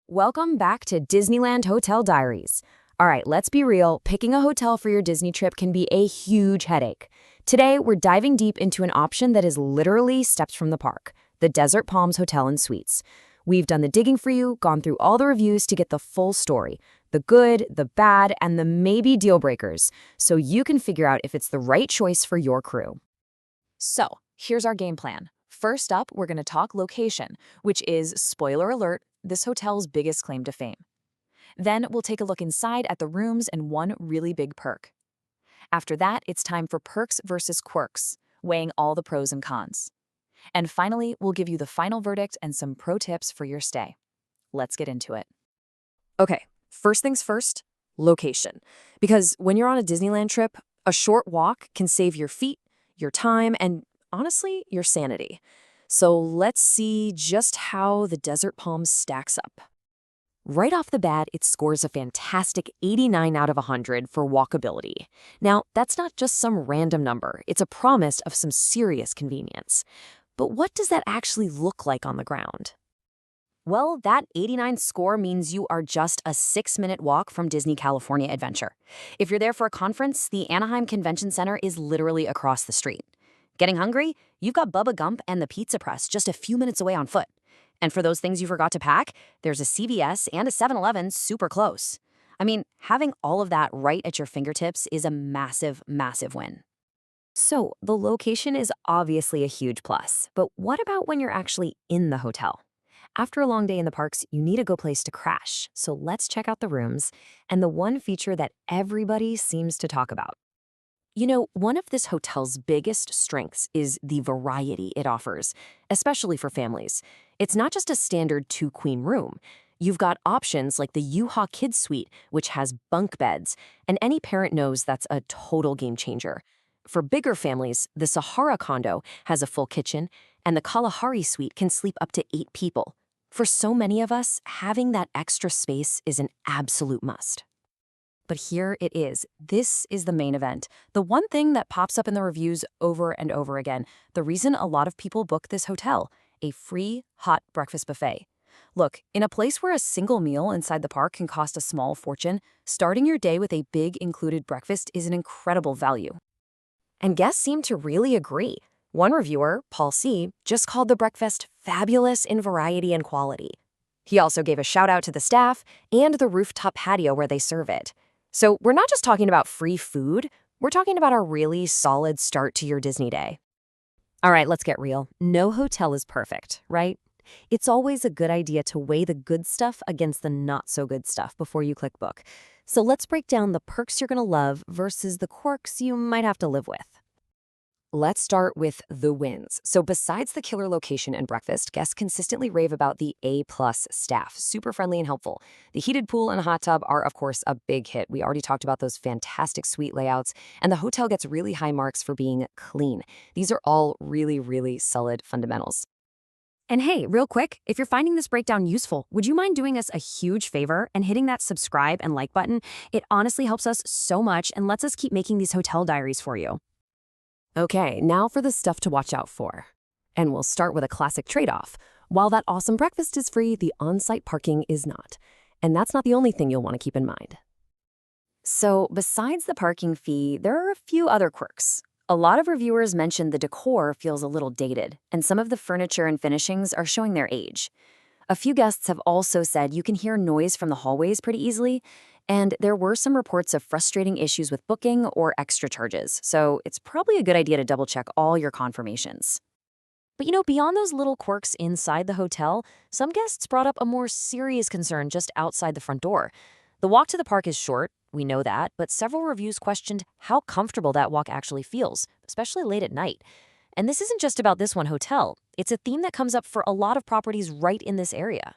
Welcome back to Disneyland Hotel Diaries. All right, let's be real. Picking a hotel for your Disney trip can be a huge headache. Today, we're diving deep into an option that is literally steps from the park, the Desert Palms Hotel and Suites. We've done the digging for you, gone through all the reviews to get the full story, the good, the bad, and the maybe deal breakers, so you can figure out if it's the right choice for your crew. So, here's our game plan. First up, we're going to talk location, which is, spoiler alert, this hotel's biggest claim to fame. Then we'll take a look inside at the rooms and one really big perk. After that, it's time for perks versus quirks, weighing all the pros and cons. And finally, we'll give you the final verdict and some pro tips for your stay. Let's get into it. Okay, first things first, location. Because when you're on a Disneyland trip, a short walk can save your feet, your time, and honestly, your sanity. So let's see just how the Desert Palms stacks up. Right off the bat, it scores a fantastic 89 out of 100 for walkability. Now, that's not just some random number. It's a promise of some serious convenience. But what does that actually look like on the ground? Well, that 89 score means you are just a 6-minute walk from Disney California Adventure. If you're there for a conference, the Anaheim Convention Center is literally across the street. Getting hungry? You've got Bubba Gump and the Pizza Press just a few minutes away on foot. And for those things you forgot to pack, there's a CVS and a 7-Eleven super close. I mean, having all of that right at your fingertips is a massive, massive win. So, the location is obviously a huge plus, but what about when you're actually in the hotel? After a long day in the parks, you need a good place to crash, so let's check out the rooms and the one feature that everybody seems to talk about. You know, one of this hotel's biggest strengths is the variety it offers, especially for families. It's not just a standard 2-queen room. You've got options like the U-Haul Kids Suite, which has bunk beds, and any parent knows that's a total game changer. For bigger families, the Sahara condo has a full kitchen, and the Kalahari Suite can sleep up to 8 people. For so many of us, having that extra space is an absolute must. But here it is. This is the main event. The one thing that pops up in the reviews over and over again, the reason a lot of people book this hotel, a free hot breakfast buffet. Look, in a place where a single meal inside the park can cost a small fortune, starting your day with a big included breakfast is an incredible value. And guests seem to really agree. One reviewer, Paul C., just called the breakfast fabulous in variety and quality. He also gave a shout out to the staff and the rooftop patio where they serve it. So we're not just talking about free food, we're talking about a really solid start to your Disney day. All right, let's get real. No hotel is perfect, right? It's always a good idea to weigh the good stuff against the not so good stuff before you click book. So let's break down the perks you're going to love versus the quirks you might have to live with. Let's start with the wins. So besides the killer location and breakfast, guests consistently rave about the A-plus staff. Super friendly and helpful. The heated pool and hot tub are, of course, a big hit. We already talked about those fantastic suite layouts. And the hotel gets really high marks for being clean. These are all really, really solid fundamentals. And hey, real quick, if you're finding this breakdown useful, would you mind doing us a huge favor and hitting that subscribe and like button? It honestly helps us so much and lets us keep making these hotel diaries for you. Okay, now for the stuff to watch out for. And we'll start with a classic trade-off. While that awesome breakfast is free, the on-site parking is not. And that's not the only thing you'll want to keep in mind. So besides the parking fee, there are a few other quirks. A lot of reviewers mentioned the decor feels a little dated, and some of the furniture and finishings are showing their age. A few guests have also said you can hear noise from the hallways pretty easily, and there were some reports of frustrating issues with booking or extra charges, so it's probably a good idea to double-check all your confirmations. But beyond those little quirks inside the hotel, some guests brought up a more serious concern just outside the front door. The walk to the park is short, we know that, but several reviews questioned how comfortable that walk actually feels, especially late at night. And this isn't just about this one hotel. It's a theme that comes up for a lot of properties right in this area.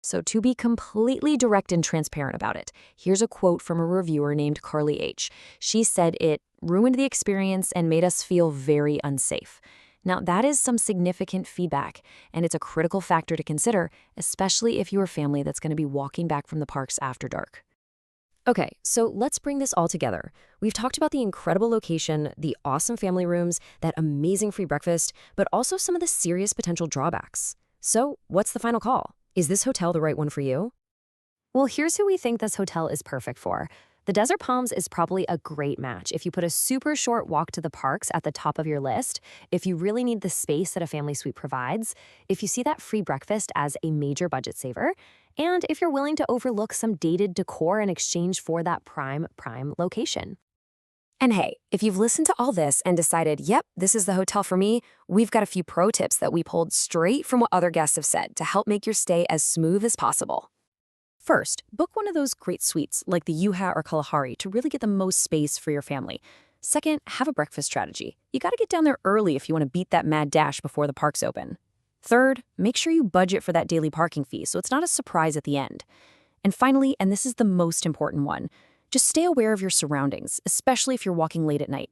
So to be completely direct and transparent about it, here's a quote from a reviewer named Carly H. She said it ruined the experience and made us feel very unsafe. Now, that is some significant feedback, and it's a critical factor to consider, especially if you're a family that's going to be walking back from the parks after dark. Okay, so let's bring this all together. We've talked about the incredible location, the awesome family rooms, that amazing free breakfast, but also some of the serious potential drawbacks. So, what's the final call? Is this hotel the right one for you? Well, here's who we think this hotel is perfect for. The Desert Palms is probably a great match if you put a super short walk to the parks at the top of your list, if you really need the space that a family suite provides, if you see that free breakfast as a major budget saver, and if you're willing to overlook some dated decor in exchange for that prime location. And hey, if you've listened to all this and decided, yep, this is the hotel for me, we've got a few pro tips that we pulled straight from what other guests have said to help make your stay as smooth as possible. First, book one of those great suites like the Yuha or Kalahari to really get the most space for your family. Second, have a breakfast strategy. You gotta get down there early if you want to beat that mad dash before the parks open. Third, make sure you budget for that daily parking fee so it's not a surprise at the end. And finally, and this is the most important one, just stay aware of your surroundings, especially if you're walking late at night.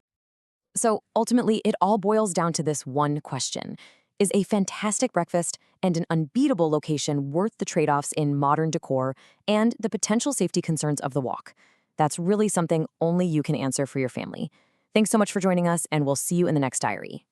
So ultimately, it all boils down to this one question. Is a fantastic breakfast and an unbeatable location worth the trade-offs in modern decor and the potential safety concerns of the walk? That's really something only you can answer for your family. Thanks so much for joining us, and we'll see you in the next diary.